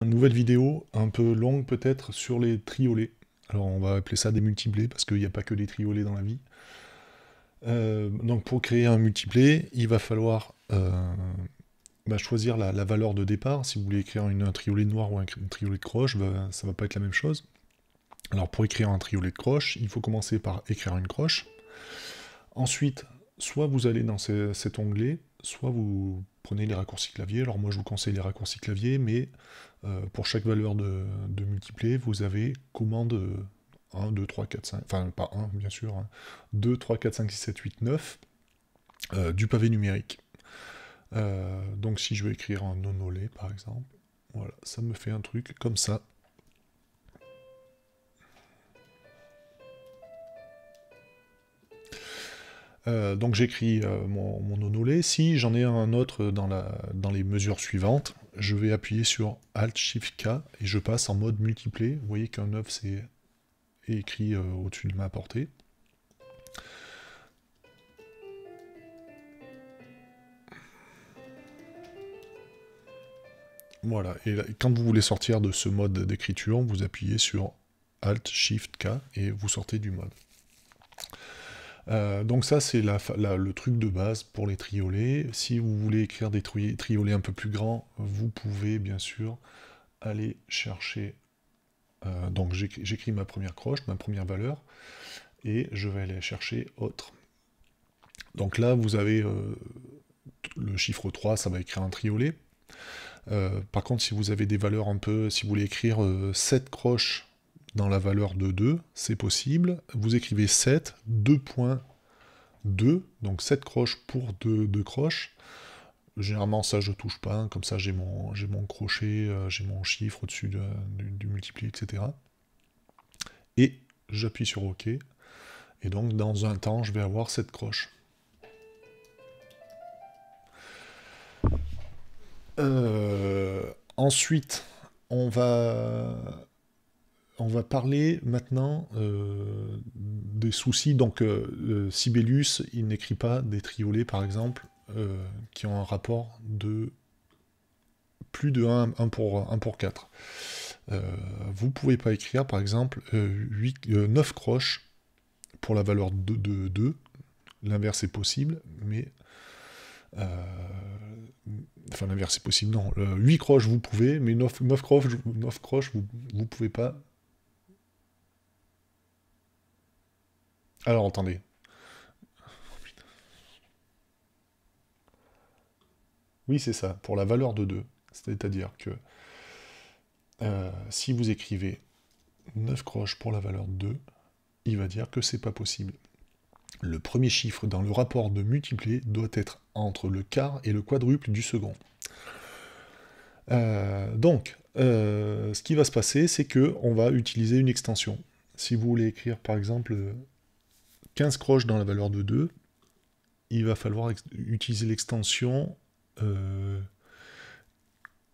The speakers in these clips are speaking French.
Une nouvelle vidéo, un peu longue peut-être, sur les triolets. Alors on va appeler ça des multiplets, parce qu'il n'y a pas que des triolets dans la vie. Donc pour créer un multiplet, il va falloir choisir la valeur de départ. Si vous voulez écrire un triolet noir ou un triolet de croche, ça va pas être la même chose. Alors pour écrire un triolet de croche, il faut commencer par écrire une croche. Ensuite, soit vous allez dans cet onglet, soit vous prenez les raccourcis clavier. Alors moi je vous conseille les raccourcis clavier, mais pour chaque valeur de multiplet, vous avez commande 1, 2, 3, 4, 5, enfin pas 1 bien sûr, hein, 2, 3, 4, 5, 6, 7, 8, 9, du pavé numérique. Donc si je veux écrire un nonolé par exemple, voilà, ça me fait un truc comme ça. Donc j'écris mon nonolé. Si j'en ai un autre dans les mesures suivantes, je vais appuyer sur Alt-Shift-K et je passe en mode multiplet. Vous voyez qu'un 9 c'est écrit au-dessus de ma portée. Voilà, et là, quand vous voulez sortir de ce mode d'écriture, vous appuyez sur Alt-Shift-K et vous sortez du mode. Donc ça c'est le truc de base pour les triolets. Si vous voulez écrire des triolets un peu plus grands, vous pouvez bien sûr aller chercher... donc j'écris ma première croche, ma première valeur, et je vais aller chercher autre. Donc là vous avez le chiffre 3, ça va écrire un triolet. Par contre, si vous avez des valeurs un peu... Si vous voulez écrire 7 croches dans la valeur de 2, c'est possible. Vous écrivez 7, 2.2, donc 7 croches pour 2 croches. Généralement, ça, je touche pas. Hein, comme ça, j'ai mon crochet, j'ai mon chiffre au-dessus du multipli, etc. Et j'appuie sur OK. Et donc, dans un temps, je vais avoir 7 croches. Ensuite, on va parler maintenant des soucis. Donc, Sibelius, il n'écrit pas des triolets, par exemple, qui ont un rapport de plus de 1 pour 4. Vous pouvez pas écrire, par exemple, 9 croches pour la valeur de 2. L'inverse est possible, mais... enfin, l'inverse est possible, non. 8 croches, vous pouvez, mais 9 croches, vous pouvez pas. Alors, attendez. Oui, c'est ça, pour la valeur de 2. C'est-à-dire que si vous écrivez 9 croches pour la valeur 2, il va dire que c'est pas possible. Le premier chiffre dans le rapport de multiplier doit être entre le quart et le quadruple du second. Donc, ce qui va se passer, c'est que on va utiliser une extension. Si vous voulez écrire, par exemple, 15 croches dans la valeur de 2, il va falloir utiliser l'extension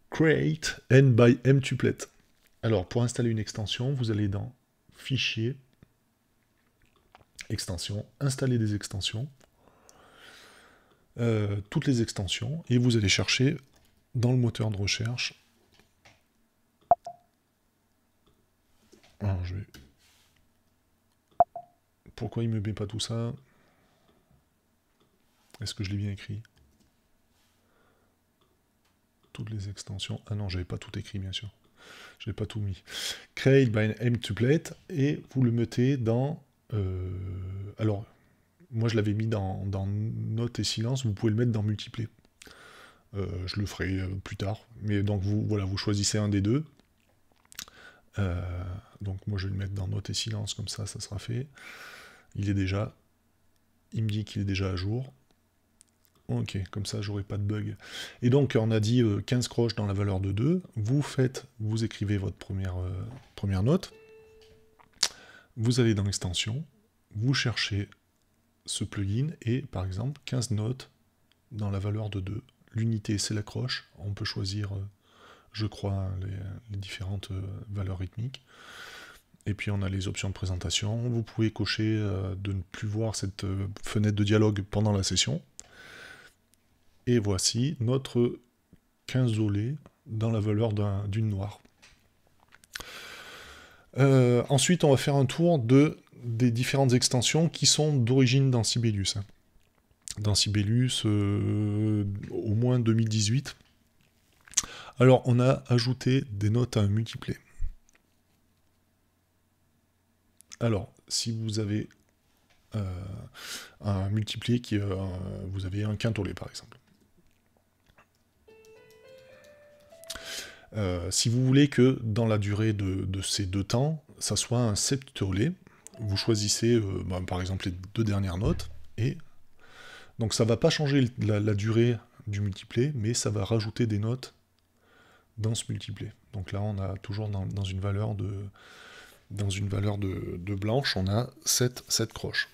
Create n by mtuplet. Alors, pour installer une extension, vous allez dans Fichier, Extension, Installer des extensions, toutes les extensions, et vous allez chercher dans le moteur de recherche. Alors, pourquoi il me met pas tout ça? Est-ce que je l'ai bien écrit? Toutes les extensions. Ah non, j'avais pas tout écrit, bien sûr. Je n'ai pas tout mis. Create by mtuplet, et vous le mettez dans... alors, moi je l'avais mis dans notes et silence, vous pouvez le mettre dans multiplet. Je le ferai plus tard. Mais donc, voilà, vous choisissez un des deux. Donc, moi je vais le mettre dans notes et silence, comme ça sera fait. Il me dit qu'il est déjà à jour. Ok, comme ça j'aurai pas de bug. Et donc on a dit 15 croches dans la valeur de 2, vous écrivez votre première note, vous allez dans l'extension, vous cherchez ce plugin, et par exemple 15 notes dans la valeur de 2. L'unité c'est la croche, on peut choisir, je crois, les différentes valeurs rythmiques. Et puis on a les options de présentation, vous pouvez cocher de ne plus voir cette fenêtre de dialogue pendant la session. Et voici notre quinzolé dans la valeur d'une noire. Ensuite, on va faire un tour des différentes extensions qui sont d'origine dans Sibelius. Dans Sibelius, au moins 2018. Alors, on a ajouté des notes à un multiplay. Alors, si vous avez un multiplay vous avez un quintolé, par exemple. Si vous voulez que dans la durée de ces deux temps, ça soit un septiolé, vous choisissez par exemple les deux dernières notes, et donc ça va pas changer la durée du multiplay, mais ça va rajouter des notes dans ce multiplay. Donc là on a toujours dans une valeur de blanche, on a 7 croches.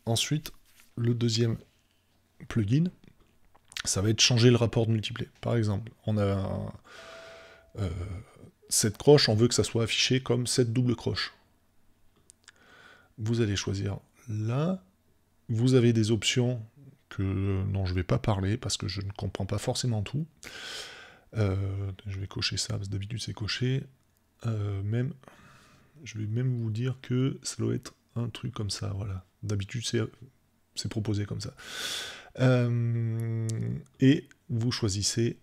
Ensuite, le deuxième plugin, ça va être changer le rapport de multiplay. Par exemple, on a 7 croches, on veut que ça soit affiché comme 7 doubles croches. Vous allez choisir là. Vous avez des options dont je ne vais pas parler parce que je ne comprends pas forcément tout. Je vais cocher ça, parce que d'habitude c'est coché. Je vais même vous dire que ça doit être un truc comme ça, voilà. D'habitude c'est proposé comme ça. Et vous choisissez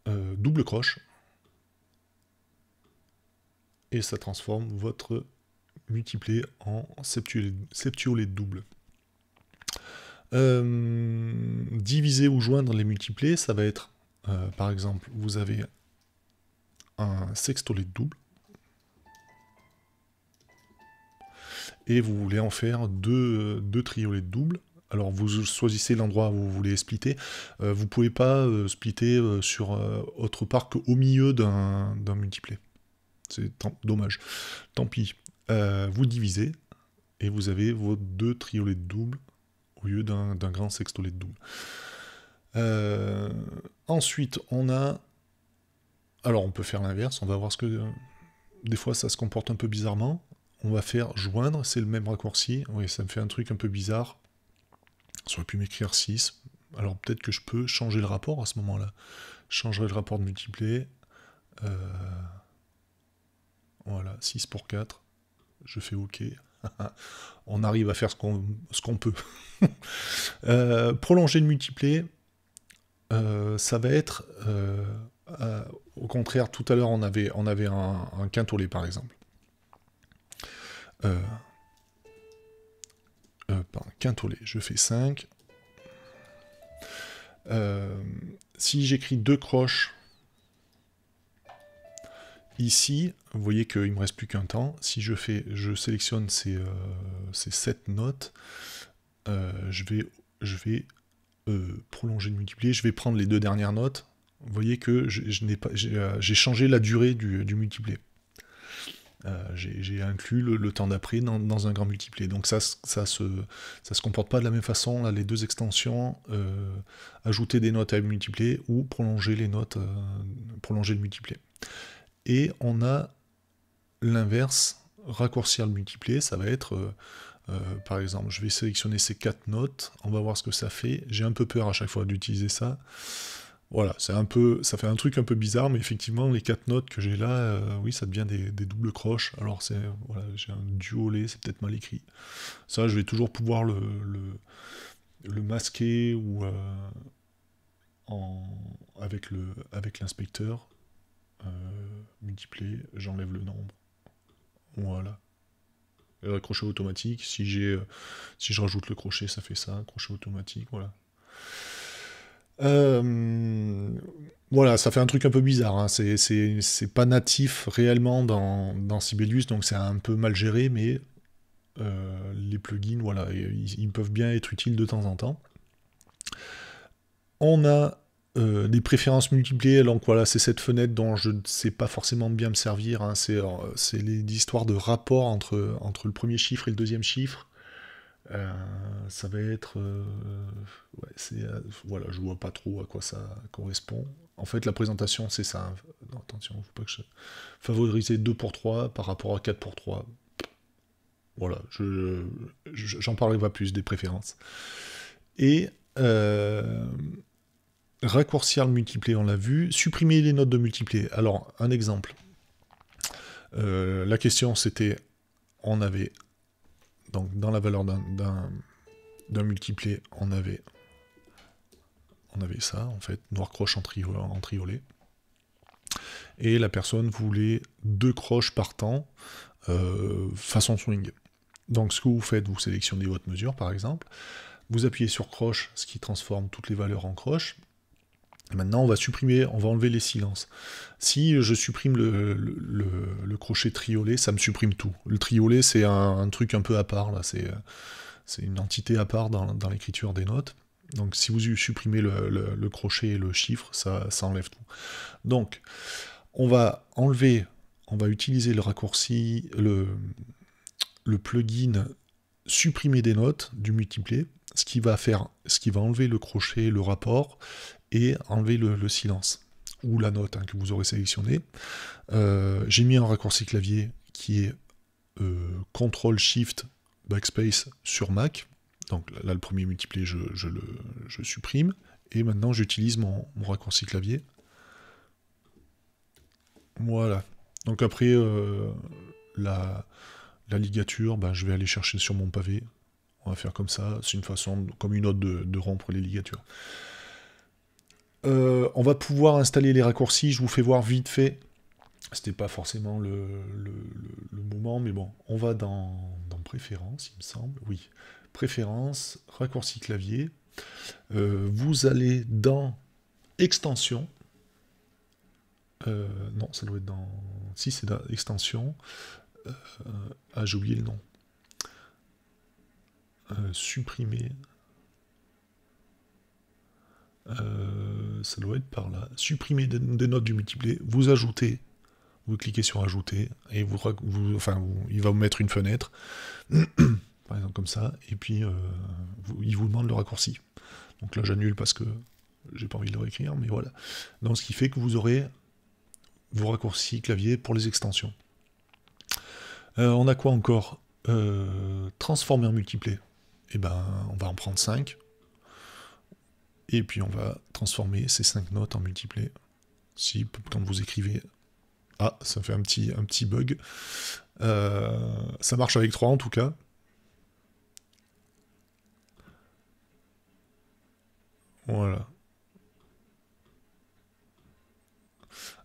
double croche, et ça transforme votre multiplé en septiolet double. Diviser ou joindre les multiplés, ça va être, par exemple, vous avez un sextolet double, et vous voulez en faire deux triolets doubles. Alors vous choisissez l'endroit où vous voulez splitter. Vous ne pouvez pas splitter sur autre part qu'au milieu d'un multiplé. C'est dommage. Tant pis. Vous divisez, et vous avez vos deux triolets doubles au lieu d'un grand sextolet double. Ensuite, on a... Alors, on peut faire l'inverse, on va voir ce que... Des fois, ça se comporte un peu bizarrement. On va faire joindre, c'est le même raccourci. Oui, ça me fait un truc un peu bizarre. Ça aurait pu m'écrire 6. Alors, peut-être que je peux changer le rapport à ce moment-là. Je changerai le rapport de multiplé. Voilà, 6 pour 4. Je fais OK. On arrive à faire ce qu'on peut. Prolonger le multiplé, ça va être... au contraire, tout à l'heure, on avait un quintolé, par exemple. Quintolé, je fais 5. Si j'écris 2 croches ici, vous voyez qu'il ne me reste plus qu'un temps. Si je sélectionne ces 7 notes, je vais prolonger le multiplié, je vais prendre les 2 dernières notes. Vous voyez que j'ai changé la durée du multiplié. J'ai inclus le temps d'après dans un grand multiplié. Donc ça se comporte pas de la même façon, là, les deux extensions, ajouter des notes à multiplier ou prolonger les notes, prolonger le multiplié. Et on a l'inverse, raccourcir le multiplié, ça va être, par exemple, je vais sélectionner ces 4 notes, on va voir ce que ça fait. J'ai un peu peur à chaque fois d'utiliser ça. Voilà, ça fait un truc un peu bizarre, mais effectivement, les 4 notes que j'ai là, oui, ça devient des doubles croches. Alors, voilà, j'ai un duolet, c'est peut-être mal écrit. Ça, je vais toujours pouvoir le masquer ou avec l'inspecteur. Multiplier, j'enlève le nombre. Voilà. Et crochet automatique, si je rajoute le crochet, ça fait ça, crochet automatique, voilà. Voilà, ça fait un truc un peu bizarre, hein. C'est pas natif réellement dans Sibelius, donc c'est un peu mal géré, mais les plugins, voilà, ils peuvent bien être utiles de temps en temps. On a des préférences multipliées, donc voilà, c'est cette fenêtre dont je ne sais pas forcément bien me servir, hein. C'est l'histoire de rapport entre le premier chiffre et le deuxième chiffre. Ça va être... ouais, voilà, je vois pas trop à quoi ça correspond. En fait, la présentation, c'est ça. Non, attention, faut pas que je... Favoriser 2 pour 3 par rapport à 4 pour 3. Voilà, j'en parlerai pas plus des préférences. Et raccourcir le multiplé, on l'a vu. Supprimer les notes de multiplé. Alors, un exemple. La question, c'était, on avait, donc dans la valeur d'un multiplé, on avait ça, en fait, noir croche en triolet. Et la personne voulait 2 croches par temps, façon swing. Donc ce que vous faites, vous sélectionnez votre mesure, par exemple, vous appuyez sur croche, ce qui transforme toutes les valeurs en croche. Maintenant, on va enlever les silences. Si je supprime le crochet triolet, ça me supprime tout. Le triolet, c'est un truc un peu à part, là, c'est une entité à part dans l'écriture des notes. Donc si vous supprimez le crochet et le chiffre, ça enlève tout. Donc, on va utiliser le raccourci, le plugin supprimer des notes du multiplé, ce qui va enlever le crochet, le rapport, et enlever le silence, ou la note que vous aurez sélectionnée. J'ai mis un raccourci clavier qui est CTRL-SHIFT Backspace sur Mac. Donc là, le premier multiplé, je supprime. Et maintenant, j'utilise mon raccourci clavier. Voilà. Donc après, la ligature, je vais aller chercher sur mon pavé. On va faire comme ça. C'est une façon, comme une autre, de rompre les ligatures. On va pouvoir installer les raccourcis. Je vous fais voir vite fait. C'était pas forcément le moment, mais bon. On va dans Préférences, il me semble. Oui. Préférences, raccourci clavier. Vous allez dans Extensions. Non, ça doit être dans... Si, c'est dans Extensions. J'ai oublié le nom. Supprimer. Ça doit être par là. Supprimer des notes du multiplé. Vous ajoutez. Vous cliquez sur Ajouter. Et il va vous mettre une fenêtre. Par exemple comme ça. Et puis, il vous demande le raccourci. Donc là, j'annule parce que j'ai pas envie de le réécrire. Mais voilà. Donc, ce qui fait que vous aurez vos raccourcis clavier pour les extensions. On a quoi encore? Transformer en multiplé. Et on va en prendre 5. Et puis on va transformer ces 5 notes en multiplé. Si, quand vous écrivez... Ah, ça fait un petit bug. Ça marche avec 3 en tout cas. Voilà.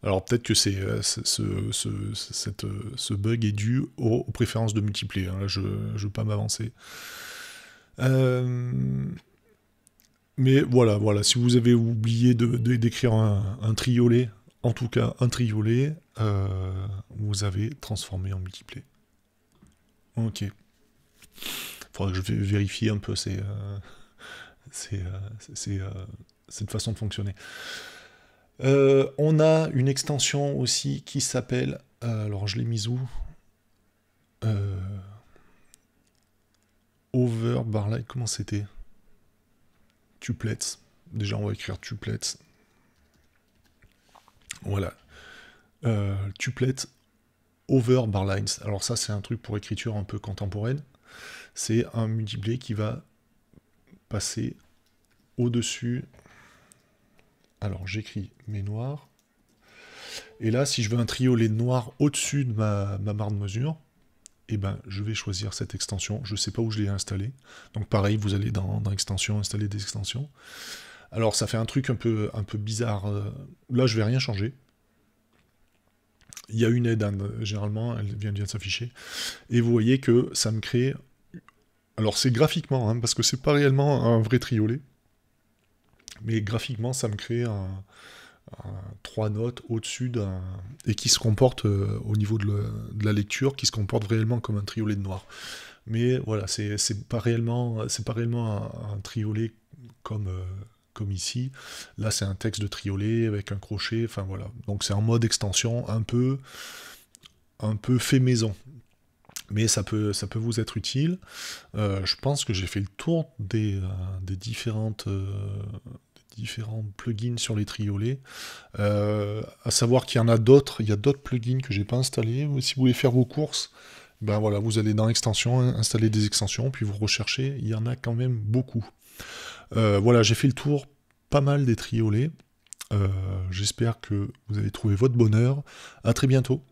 Alors peut-être que ce bug est dû aux préférences de multiplé. Là, je ne veux pas m'avancer. Mais voilà, si vous avez oublié d'écrire un triolet, en tout cas un triolet, vous avez transformé en multiplé. Ok. Faudra que je vérifie un peu cette façon de fonctionner. On a une extension aussi qui s'appelle... alors je l'ai mise où? Over barlight, comment c'était? Tuplets. Déjà, on va écrire tuplets. Voilà. Tuplet over barlines. Alors ça, c'est un truc pour écriture un peu contemporaine. C'est un multiplé qui va passer au-dessus. Alors, j'écris mes noirs. Et là, si je veux un triolet noir au-dessus de ma barre de mesure, je vais choisir cette extension. Je ne sais pas où je l'ai installée. Donc pareil, vous allez dans Extensions, installer des extensions. Alors ça fait un truc un peu bizarre. Là, je ne vais rien changer. Il y a une aide, généralement, elle vient de s'afficher. Et vous voyez que ça me crée... Alors c'est graphiquement, parce que c'est pas réellement un vrai triolet. Mais graphiquement, ça me crée 3 notes au-dessus et qui se comporte au niveau de la lecture, qui se comporte réellement comme un triolet de noir. Mais voilà, c'est pas réellement un triolet comme ici. Là, c'est un texte de triolet avec un crochet. Enfin voilà. Donc c'est en mode extension, un peu fait maison. Mais ça peut vous être utile. Je pense que j'ai fait le tour des différents plugins sur les triolets. À savoir qu'il y en a d'autres, il y a d'autres plugins que j'ai pas installés. Si vous voulez faire vos courses, voilà, vous allez dans Extensions, installer des extensions, puis vous recherchez, il y en a quand même beaucoup. Voilà, j'ai fait le tour pas mal des triolets. J'espère que vous avez trouvé votre bonheur. À très bientôt.